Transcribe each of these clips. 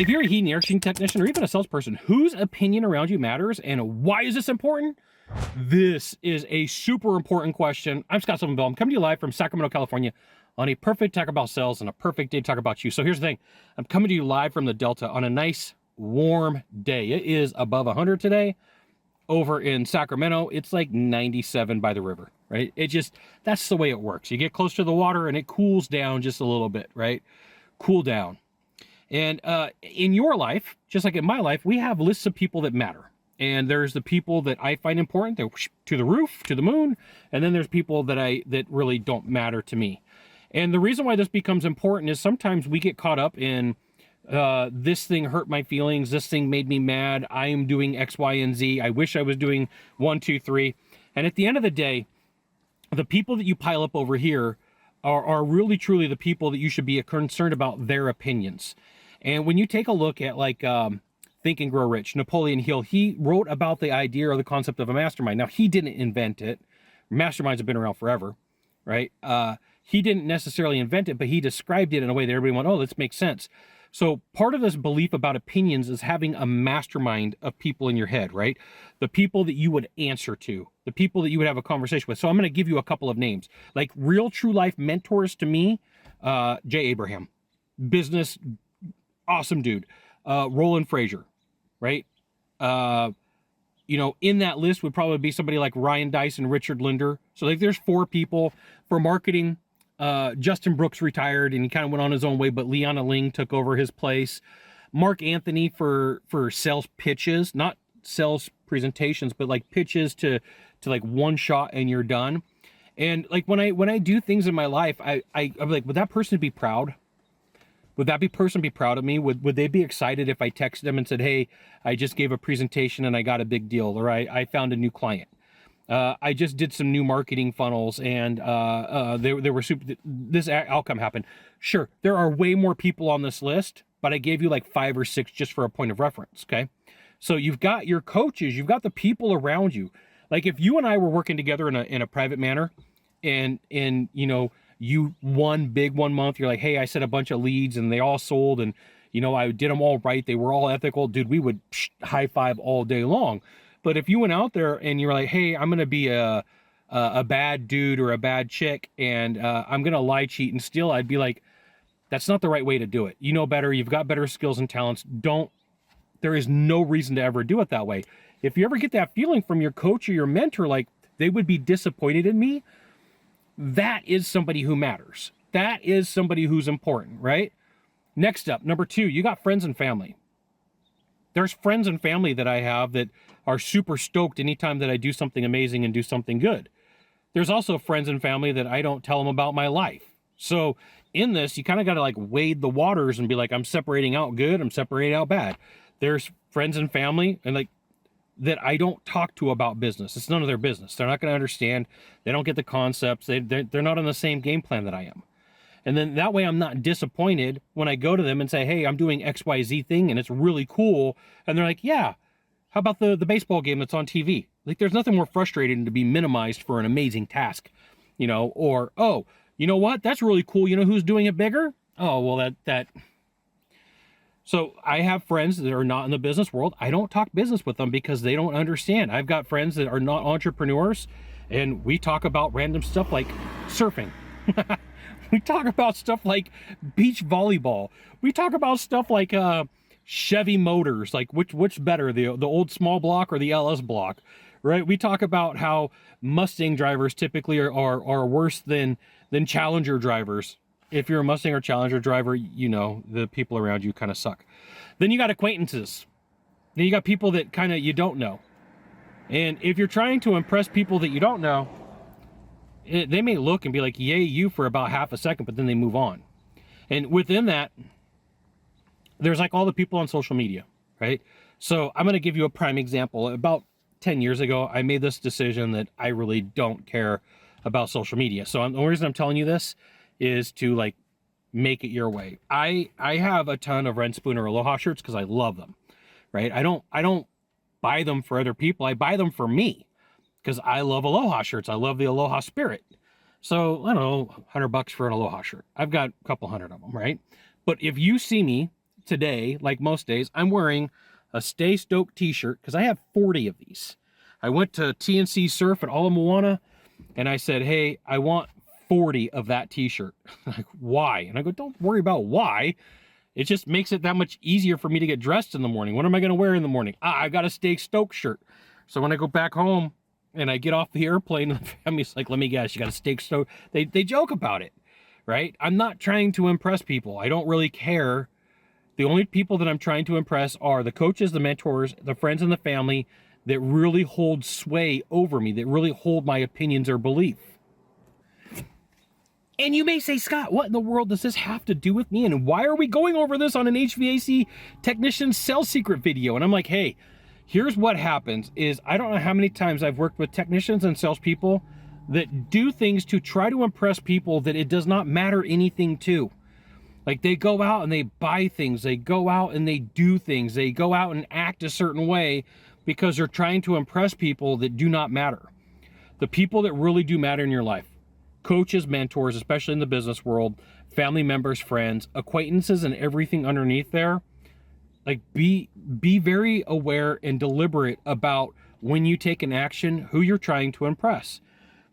If you're a heating and air conditioning technician or even a salesperson, whose opinion around you matters and why is this important? This is a super important question. I'm Scott Sylvan Bell. I'm coming to you live from Sacramento, California on a perfect talk about sales and a perfect day to talk about you. So here's the thing. I'm coming to you live from the Delta on a nice warm day. It is above 100 today. Over in Sacramento, it's like 97 by the river, right? That's the way it works. You get close to the water and it cools down just a little bit, right? Cool down. And in your life, just like in my life, we have lists of people that matter. And there's the people that I find important, they're to the roof, to the moon. And then there's people that really don't matter to me. And the reason why this becomes important is sometimes we get caught up in this thing hurt my feelings, this thing made me mad, I am doing X, Y, and Z, I wish I was doing 1, 2, 3. And at the end of the day, the people that you pile up over here are really truly the people that you should be concerned about their opinions. And when you take a look at like Think and Grow Rich, Napoleon Hill, he wrote about the idea or the concept of a mastermind. Now, he didn't invent it. Masterminds have been around forever, right? He didn't necessarily invent it, but he described it in a way that everybody went, oh, this makes sense. So part of this belief about opinions is having a mastermind of people in your head, right? The people that you would answer to, the people that you would have a conversation with. So I'm going to give you a couple of names. Like real true life mentors to me, Jay Abraham, business, awesome dude. Roland Frazier, right? You know, in that list would probably be somebody like Ryan Dice and Richard Linder. So like there's 4 people. For marketing, Justin Brooks retired and he kind of went on his own way, but Leanna Ling took over his place. Mark Anthony for sales pitches, not sales presentations, but like pitches to like one shot and you're done. And like when I do things in my life, I'm like, would that person be proud? Would that person be proud of me? Would they be excited if I texted them and said, hey, I just gave a presentation and I got a big deal, or I found a new client. I just did some new marketing funnels and they were super, this outcome happened. Sure, there are way more people on this list, but I gave you like 5 or 6 just for a point of reference, okay? So you've got your coaches, you've got the people around you. Like if you and I were working together in a private manner and you know, you won big one month, you're like, hey, I set a bunch of leads and they all sold and, you know, I did them all right. They were all ethical. Dude, we would high five all day long. But if you went out there and you're like, hey, I'm going to be a bad dude or a bad chick and I'm going to lie, cheat, and steal, I'd be like, that's not the right way to do it. You know better. You've got better skills and talents. There is no reason to ever do it that way. If you ever get that feeling from your coach or your mentor, like they would be disappointed in me, that is somebody who matters. That is somebody who's important, right? Next up, number 2, you got friends and family. There's friends and family that I have that are super stoked anytime that I do something amazing and do something good. There's also friends and family that I don't tell them about my life. So in this, you kind of got to like wade the waters and be like, I'm separating out good, I'm separating out bad. There's friends and family and like that I don't talk to about business. It's none of their business. They're not going to understand. They don't get the concepts. They're not on the same game plan that I am. And then that way I'm not disappointed when I go to them and say, hey, I'm doing XYZ thing and it's really cool. And they're like, yeah, how about the baseball game that's on TV? Like there's nothing more frustrating than to be minimized for an amazing task, you know, or, oh, you know what? That's really cool. You know who's doing it bigger? Oh, well, that. So I have friends that are not in the business world. I don't talk business with them because they don't understand. I've got friends that are not entrepreneurs and we talk about random stuff like surfing. We talk about stuff like beach volleyball. We talk about stuff like Chevy motors, like which better, the old small block or the LS block, right? We talk about how Mustang drivers typically are worse than Challenger drivers. If you're a Mustang or Challenger driver, you know, the people around you kind of suck. Then you got acquaintances. Then you got people that kind of you don't know. And if you're trying to impress people that you don't know, they may look and be like, yay, you for about half a second, but then they move on. And within that, there's like all the people on social media, right? So I'm going to give you a prime example. About 10 years ago, I made this decision that I really don't care about social media. So the only reason I'm telling you this is to like make it your way. I have a ton of Red Spoon or Aloha shirts because I love them, right? I don't buy them for other people. I buy them for me because I love Aloha shirts. I love the Aloha spirit. So I don't know, $100 for an Aloha shirt. I've got a couple hundred of them, right? But if you see me today, like most days, I'm wearing a Stay Stoked t-shirt because I have 40 of these. I went to TNC Surf at Ala Moana and I said, hey, I want 40 of that t-shirt. Like, why? And I go, don't worry about why. It just makes it that much easier for me to get dressed in the morning. What am I going to wear in the morning? I got a Stay Stoked shirt. So when I go back home and I get off the airplane, and the family's like, let me guess, you got a Stay Stoked. They joke about it, right? I'm not trying to impress people. I don't really care. The only people that I'm trying to impress are the coaches, the mentors, the friends, and the family that really hold sway over me, that really hold my opinions or belief. And you may say, Scott, what in the world does this have to do with me? And why are we going over this on an HVAC Technician sales secret video? And I'm like, hey, here's what happens is I don't know how many times I've worked with technicians and salespeople that do things to try to impress people that it does not matter anything to. Like, they go out and they buy things. They go out and they do things. They go out and act a certain way because they're trying to impress people that do not matter. The people that really do matter in your life. Coaches, mentors, especially in the business world, family members, friends, acquaintances, and everything underneath there. Like, be very aware and deliberate about when you take an action, who you're trying to impress.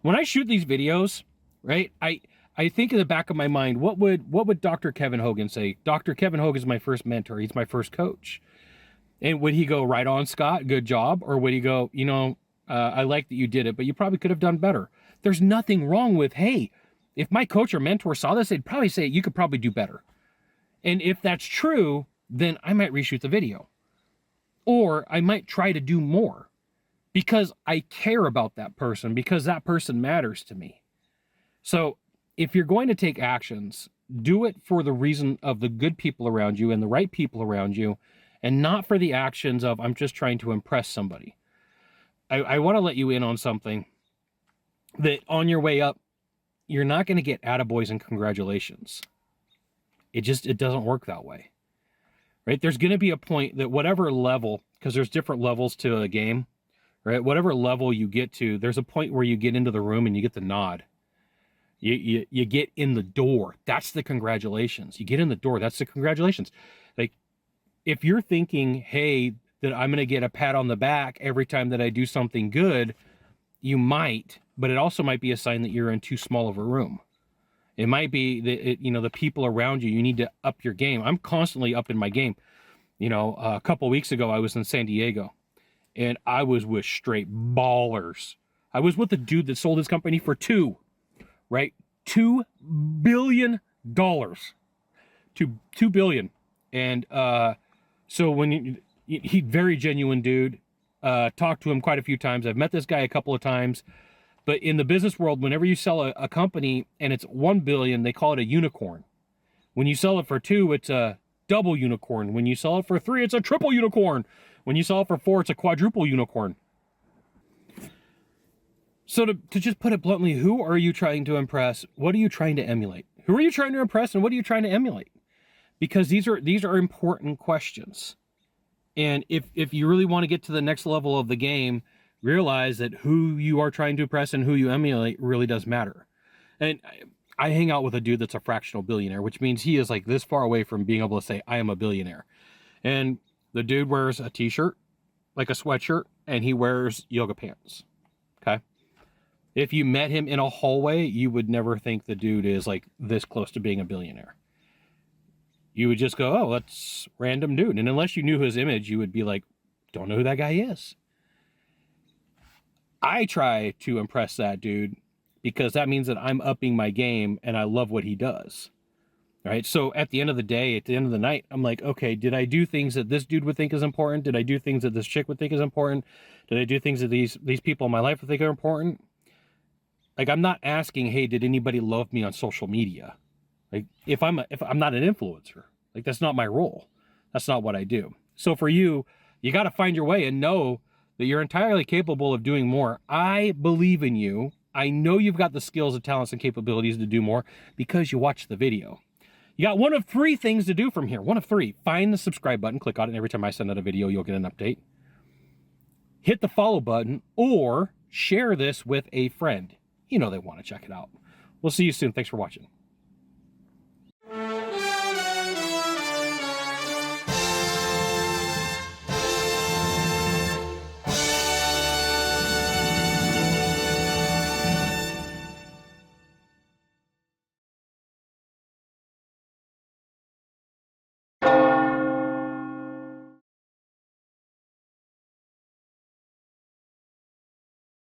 When I shoot these videos, right, I think in the back of my mind, what would Dr. Kevin Hogan say? Dr. Kevin Hogan is my first mentor. He's my first coach. And would he go, right on, Scott, good job? Or would he go, you know, I like that you did it, but you probably could have done better. There's nothing wrong with, hey, if my coach or mentor saw this, they'd probably say, you could probably do better. And if that's true, then I might reshoot the video. Or I might try to do more because I care about that person, because that person matters to me. So if you're going to take actions, do it for the reason of the good people around you and the right people around you, and not for the actions of, I'm just trying to impress somebody. I want to let you in on something that on your way up, you're not going to get attaboys and congratulations. It doesn't work that way, right? There's going to be a point that whatever level, because there's different levels to a game, right? Whatever level you get to, there's a point where you get into the room and you get the nod. You get in the door. That's the congratulations. You get in the door. That's the congratulations. Like, if you're thinking, hey, that I'm going to get a pat on the back every time that I do something good, you might, but it also might be a sign that you're in too small of a room. It might be that, the people around you, you need to up your game. I'm constantly up in my game. A couple weeks ago, I was in San Diego and I was with straight ballers. I was with a dude that sold his company for $2 billion. $2 billion. And so when he very genuine dude, talked to him quite a few times. I've met this guy a couple of times. But in the business world, whenever you sell a company and it's 1 billion, they call it a unicorn. When you sell it for 2, it's a double unicorn. When you sell it for 3, it's a triple unicorn. When you sell it for 4, it's a quadruple unicorn. So to just put it bluntly, who are you trying to impress? What are you trying to emulate? Who are you trying to impress and what are you trying to emulate? Because these are important questions. And if you really want to get to the next level of the game, realize that who you are trying to impress and who you emulate really does matter. And I hang out with a dude that's a fractional billionaire, which means he is like this far away from being able to say, I am a billionaire. And the dude wears a t-shirt, like a sweatshirt, and he wears yoga pants. Okay. If you met him in a hallway, you would never think the dude is like this close to being a billionaire. You would just go, oh, that's random dude. And unless you knew his image, you would be like, don't know who that guy is. I try to impress that dude because that means that I'm upping my game and I love what he does. Right. So at the end of the day, at the end of the night, I'm like, okay, did I do things that this dude would think is important? Did I do things that this chick would think is important? Did I do things that these people in my life would think are important? Like, I'm not asking, hey, did anybody love me on social media? Like, if I'm not an influencer, like, that's not my role. That's not what I do. So for you, you got to find your way and know that you're entirely capable of doing more. I believe in you. I know you've got the skills and talents and capabilities to do more because you watched the video. You got one of 3 things to do from here. One of 3. Find the subscribe button, click on it, and every time I send out a video, you'll get an update. Hit the follow button or share this with a friend. You know they want to check it out. We'll see you soon. Thanks for watching.